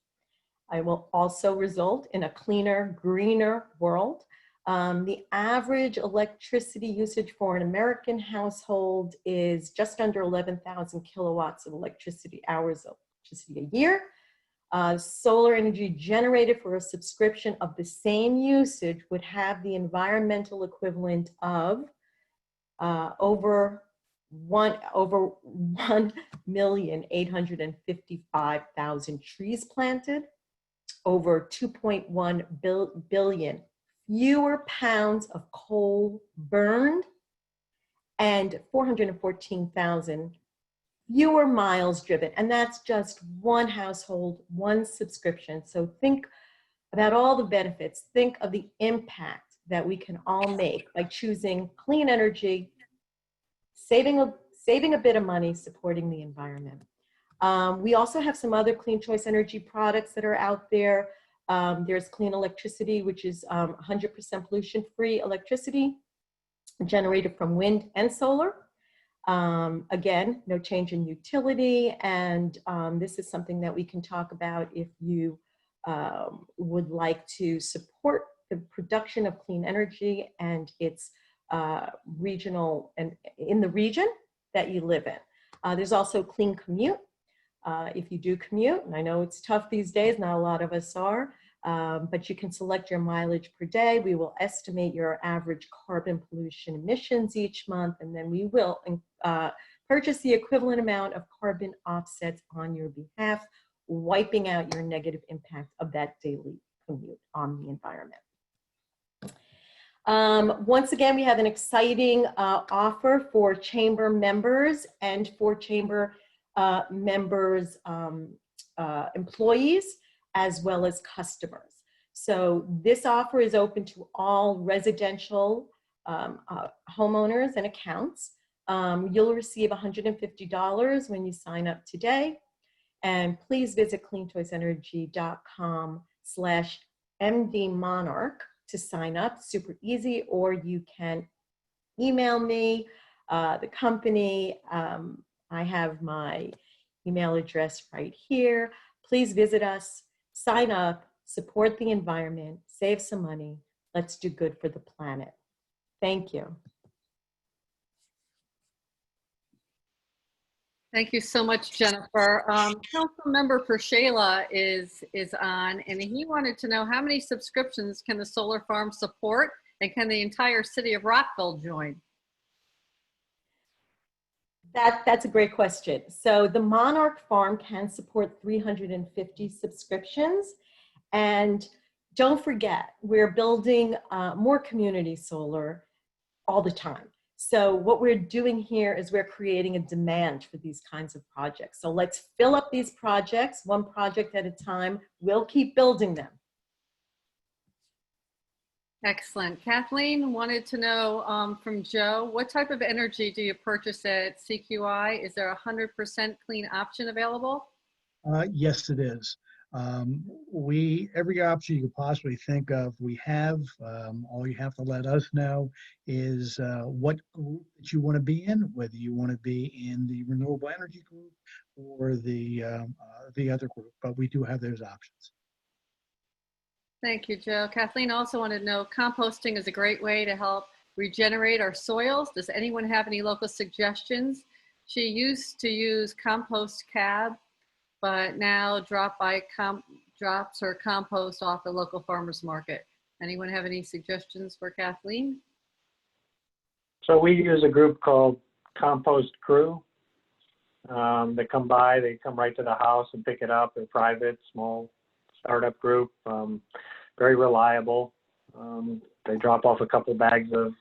It will also result in a cleaner, greener world. The average electricity usage for an American household is just under 11,000 kilowatts of electricity hours of electricity a year. Solar energy generated for a subscription of the same usage would have the environmental equivalent of over 1,855,000 trees planted, over 2.1 billion fewer pounds of coal burned, and 414,000 fewer miles driven. And that's just one household, one subscription. So think about all the benefits. Think of the impact that we can all make by choosing clean energy, saving a bit of money, supporting the environment. We also have some other Clean Choice Energy products that are out there. There's clean electricity, which is 100% pollution-free electricity generated from wind and solar. Again, no change in utility, and this is something that we can talk about if you would like to support the production of clean energy and its regional and in the region that you live in. There's also clean commute. If you do commute, and I know it's tough these days, not a lot of us are, but you can select your mileage per day. We will estimate your average carbon pollution emissions each month, and then we will purchase the equivalent amount of carbon offsets on your behalf, wiping out your negative impact of that daily commute on the environment. Once again, we have an exciting offer for chamber members and for chamber members' employees, as well as customers. So this offer is open to all residential homeowners and accounts. You'll receive $150 when you sign up today. And please visit cleanchoiceenergy.com/MDmonarch to sign up. Super easy, or you can email me, the company. I have my email address right here. Please visit us, sign up, support the environment, save some money. Let's do good for the planet. Thank you. Thank you so much, Jennifer. Councilmember Pershela is on, and he wanted to know how many subscriptions can the solar farm support, and can the entire city of Rockville join? That's a great question. So the Monarch Farm can support 350 subscriptions. And don't forget, we're building more community solar all the time. So what we're doing here is we're creating a demand for these kinds of projects. So let's fill up these projects, one project at a time. We'll keep building them. Excellent. Kathleen wanted to know from Joe, what type of energy do you purchase at CQI? Is there a 100% clean option available? Yes, it is. Every option you could possibly think of, we have. All you have to let us know is what group that you want to be in, whether you want to be in the renewable energy group or the other group, but we do have those options. Thank you, Joe. Kathleen also wanted to know composting is a great way to help regenerate our soils. Does anyone have any local suggestions? She used to use Compost Cab, but now drops her compost off the local farmers market. Anyone have any suggestions for Kathleen? So we use a group called Compost Crew. They come right to the house and pick it up. They're private, small startup group, very reliable. They drop off a couple bags of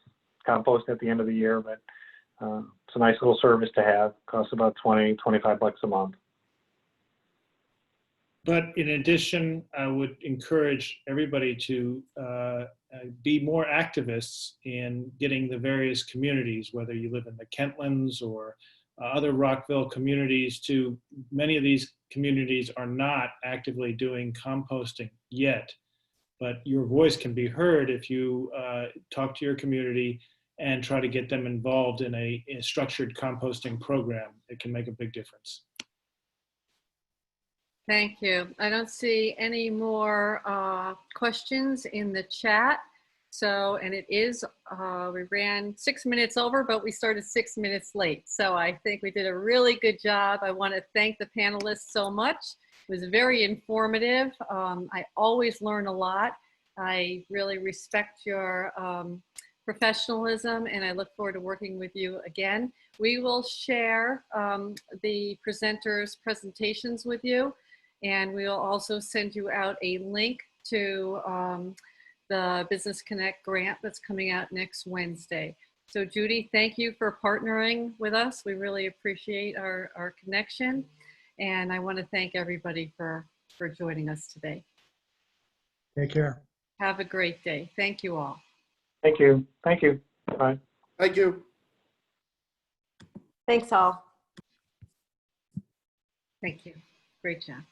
compost at the end of the year, but it's a nice little service to have. Costs about $20-25 a month. But in addition, I would encourage everybody to be more activists in getting the various communities, whether you live in the Kentlands or other Rockville communities, to many of these communities are not actively doing composting yet. But your voice can be heard if you talk to your community and try to get them involved in a structured composting program. It can make a big difference. Thank you. I don't see any more questions in the chat. So, and it is, we ran 6 minutes over, but we started 6 minutes late. So I think we did a really good job. I want to thank the panelists so much. It was very informative. I always learn a lot. I really respect your professionalism, and I look forward to working with you again. We will share the presenters' presentations with you, and we will also send you out a link to the Business Connect grant that's coming out next Wednesday. So Judy, thank you for partnering with us. We really appreciate our connection. And I want to thank everybody for joining us today. Take care. Have a great day. Thank you all. Thank you. Thank you. Bye. Thank you. Thanks all. Thank you. Great job.